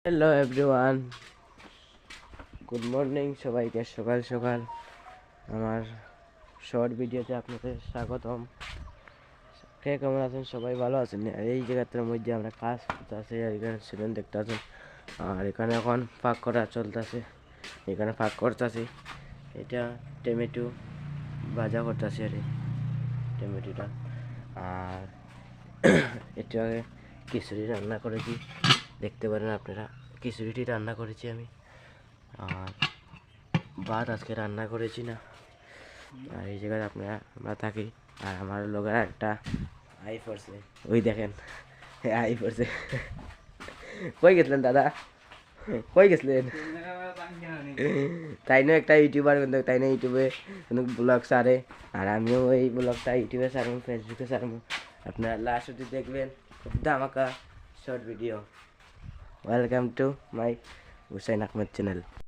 Hello everyone, good morning সবাইকে। সকাল সকাল আমার শর্ট ভিডিওতে আপনাদের স্বাগতম। কে কেমন আছেন? সবাই ভালো আছেন? আর এই জায়গাটার মধ্যে আমরা কাজ করতেছি, আর এখানে স্টুডেন্ট দেখতে আছেন। আর এখানে এখন ফাঁক করা চলতেছে, এখানে ফাঁক করতেছি। এটা টমেটো ভাজা করতেছি, আর এই টমেটোটা। আর এটা খিচুড়ি রান্না করেছি, দেখতে পারেন আপনারা। খিচুড়িটি রান্না করেছি আমি, আর ভাত আজকে রান্না করেছি না। আর এই জায়গায় আমরা থাকি। আর আমার লোকের একটা আই পড়ছে, ওই দেখেন আই পড়ছে। কই গেছিলেন দাদা? কই গেছিলেন? তাই না একটা ইউটিউবার, কিন্তু তাই না ইউটিউবে ব্লগ সারে। আর আমিও ওই ব্লগটা ইউটিউবে সারবো, ফেসবুকে সারবো। আপনারা লাস্ট অবধি দেখবেন, খুব ধামাকা short video. Welcome to my Hussain Ahmed channel.